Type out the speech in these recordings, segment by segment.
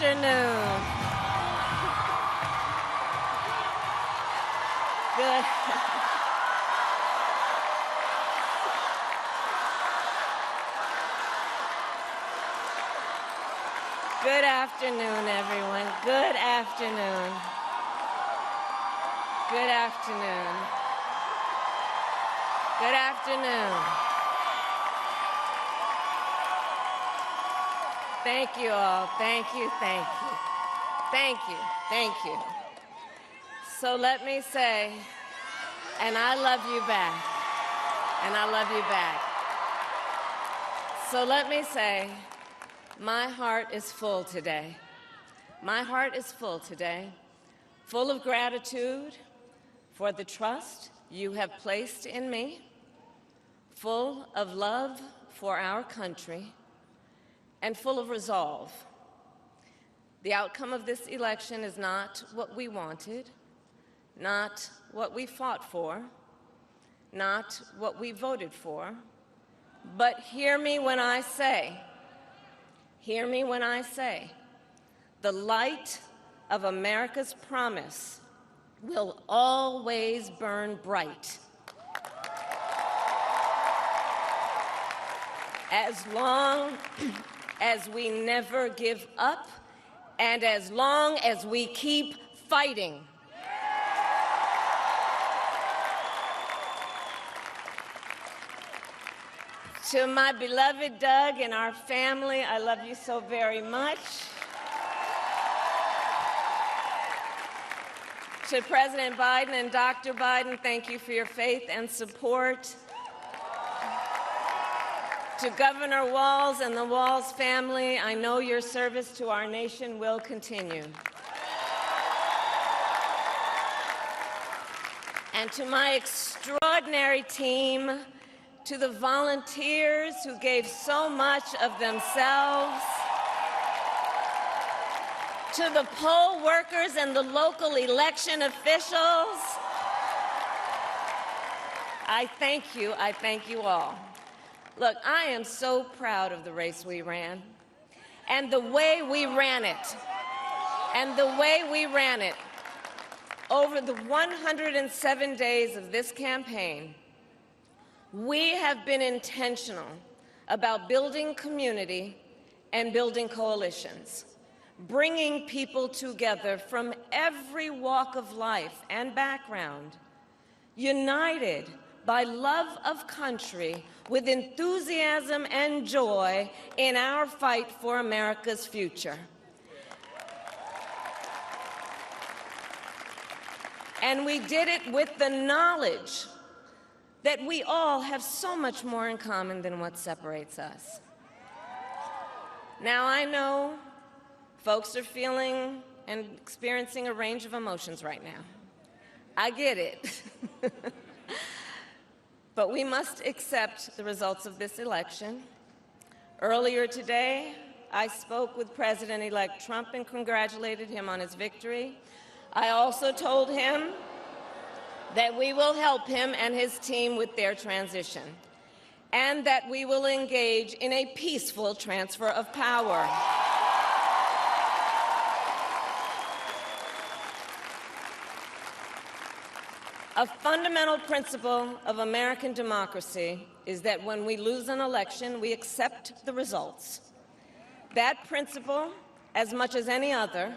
afternoon. Good. Good afternoon, everyone. Good afternoon. Good afternoon. Good afternoon. Thank you all. Thank you, thank you. Thank you, thank you. So let me say, and I love you back, and I love you back. So let me say, my heart is full today. My heart is full today, full of gratitude for the trust you have placed in me, full of love for our country, and full of resolve. The outcome of this election is not what we wanted, not what we fought for, not what we voted for, but hear me when I say, the light of America's promise will always burn bright. As long as we never give up, and as long as we keep fighting. To my beloved Doug and our family, I love you so very much. To President Biden and Dr. Biden, thank you for your faith and support. To Governor Walz and the Walz family, I know your service to our nation will continue. And to my extraordinary team, to the volunteers who gave so much of themselves, to the poll workers and the local election officials, I thank you all. Look, I am so proud of the race we ran, and the way we ran it, Over the 107 days of this campaign, we have been intentional about building community and building coalitions, bringing people together from every walk of life and background, united by love of country with enthusiasm and joy in our fight for America's future. And we did it with the knowledge that we all have so much more in common than what separates us. Now, I know folks are feeling and experiencing a range of emotions right now. I get it. But we accept the results of this election. Earlier today, I spoke with President-elect Trump and congratulated him on his victory. I also told him that we will help him and his team with their transition, and that we will engage in a peaceful transfer of power. A fundamental principle of American democracy is that when we lose an election, we accept the results. That principle, as much as any other,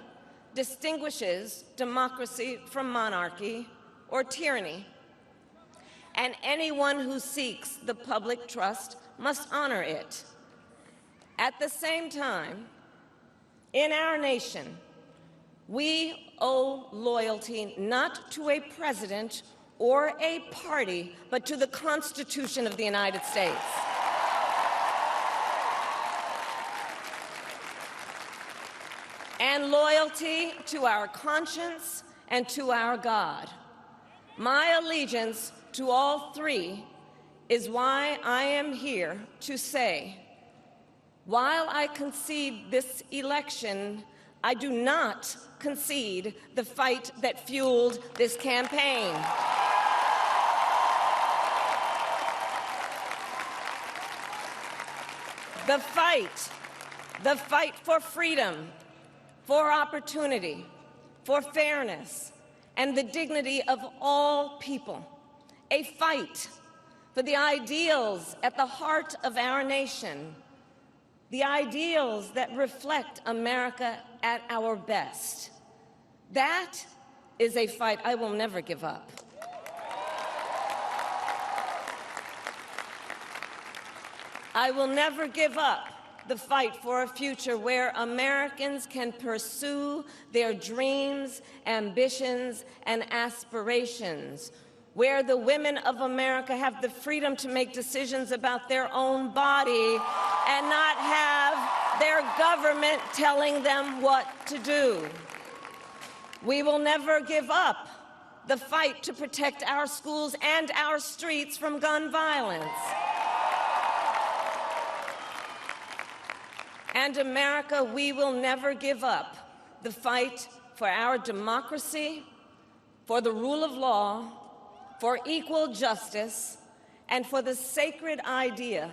distinguishes democracy from monarchy or tyranny. And anyone who seeks the public trust must honor it. At the same time, in our nation, we owe loyalty not to a president or a party, but to the Constitution of the United States. And loyalty to our conscience and to our God. My allegiance to all three is why I am here to say, while I concede this election, I do not concede the fight that fueled this campaign. The fight for freedom, for opportunity, for fairness, and the dignity of all people. A fight for the ideals at the heart of our nation, the ideals that reflect America at our best. That is a fight I will never give up. I will never give up the fight for a future where Americans can pursue their dreams, ambitions, and aspirations, where the women of America have the freedom to make decisions about their own body and not have their government telling them what to do. We will never give up the fight to protect our schools and our streets from gun violence. And America, we will never give up the fight for our democracy, for the rule of law, for equal justice, and for the sacred idea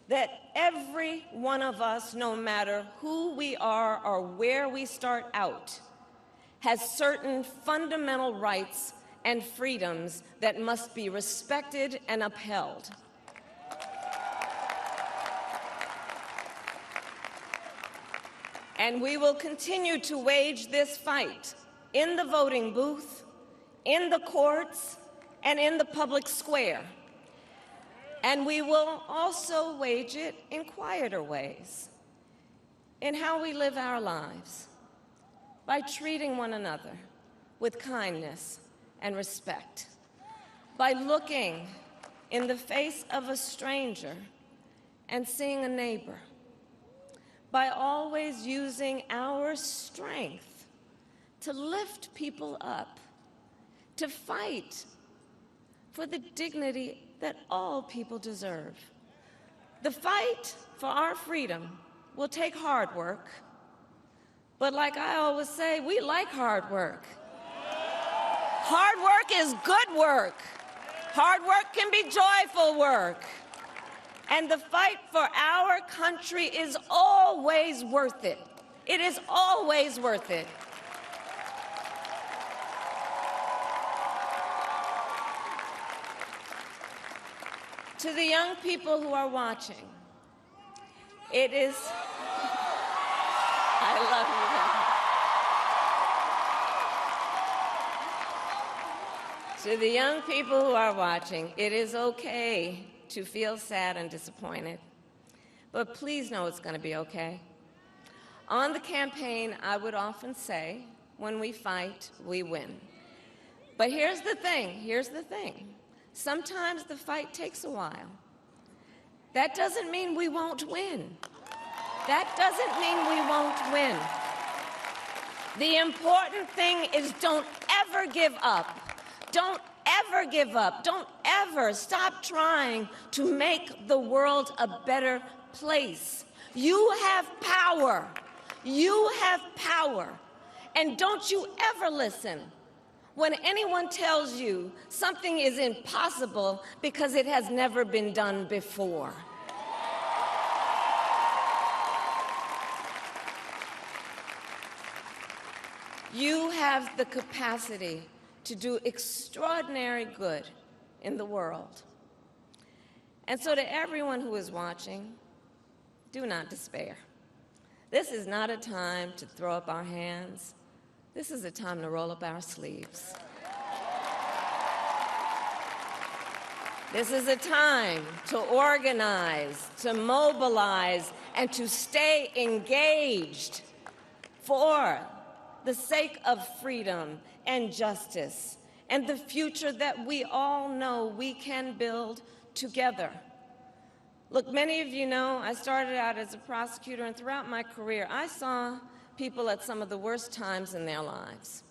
that every one of us, no matter who we are or where we start out, has certain fundamental rights and freedoms that must be respected and upheld. And we will continue to wage this fight in the voting booth, in the courts, and in the public square. And we will also wage it in quieter ways, in how we live our lives, by treating one another with kindness and respect, by looking in the face of a stranger and seeing a neighbor, by always using our strength to lift people up, to fight for the dignity that all people deserve. The fight for our freedom will take hard work, but like I always say, we like hard work. Hard work is good work. Hard work can be joyful work. And the fight for our country is always worth it. It is always worth it. To the young people who are watching, it is, I love you. To the young people who are watching, it is okay to feel sad and disappointed, but please know it's going to be okay. On the campaign, I would often say, when we fight, we win. But here's the thing. Sometimes the fight takes a while. That doesn't mean we won't win. That doesn't mean we won't win. The important thing is don't ever give up. Don't ever give up. Don't ever stop trying to make the world a better place. You have power. You have power. And don't you ever listen when anyone tells you something is impossible because it has never been done before. You have the capacity to do extraordinary good in the world. And so to everyone who is watching, do not despair. This is not a time to throw up our hands. This is a time to roll up our sleeves. This is a time to organize, to mobilize, and to stay engaged for the sake of freedom and justice and the future that we all know we can build together. Look, many of you know I started out as a prosecutor, and throughout my career, I saw people at some of the worst times in their lives,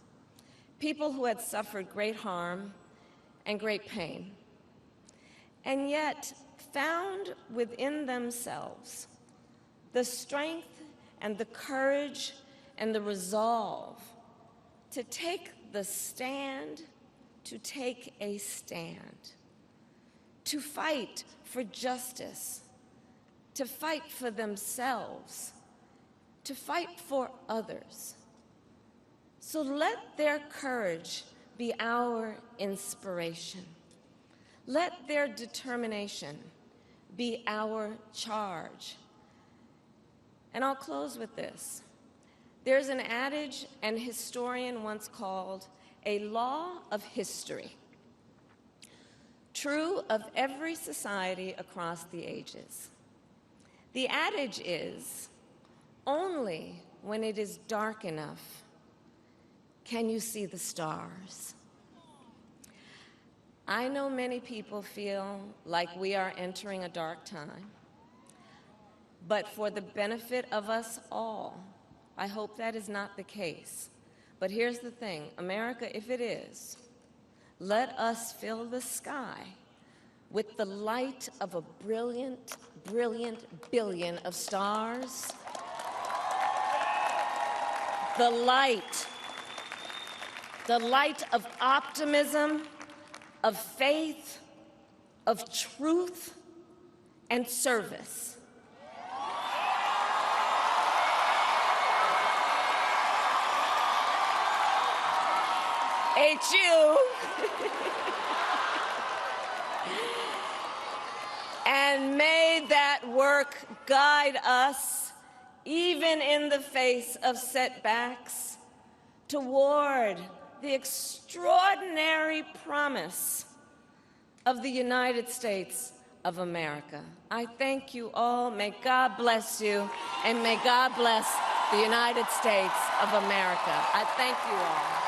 people who had suffered great harm and great pain, and yet found within themselves the strength and the courage and the resolve to take the stand, to take a stand, to fight for justice, to fight for themselves, to fight for others. So let their courage be our inspiration. Let their determination be our charge. And I'll close with this. There's an adage an historian once called a law of history, true of every society across the ages. The adage is, only when it is dark enough can you see the stars. I know many people feel like we are entering a dark time, but for the benefit of us all, I hope that is not the case. But here's the thing, America, if it is, let us fill the sky with the light of a brilliant, brilliant billion of stars. The light of optimism, of faith, of truth, and service. HU. And may that work guide us, even in the face of setbacks, toward the extraordinary promise of the United States of America. I thank you all. May God bless you, and may God bless the United States of America. I thank you all.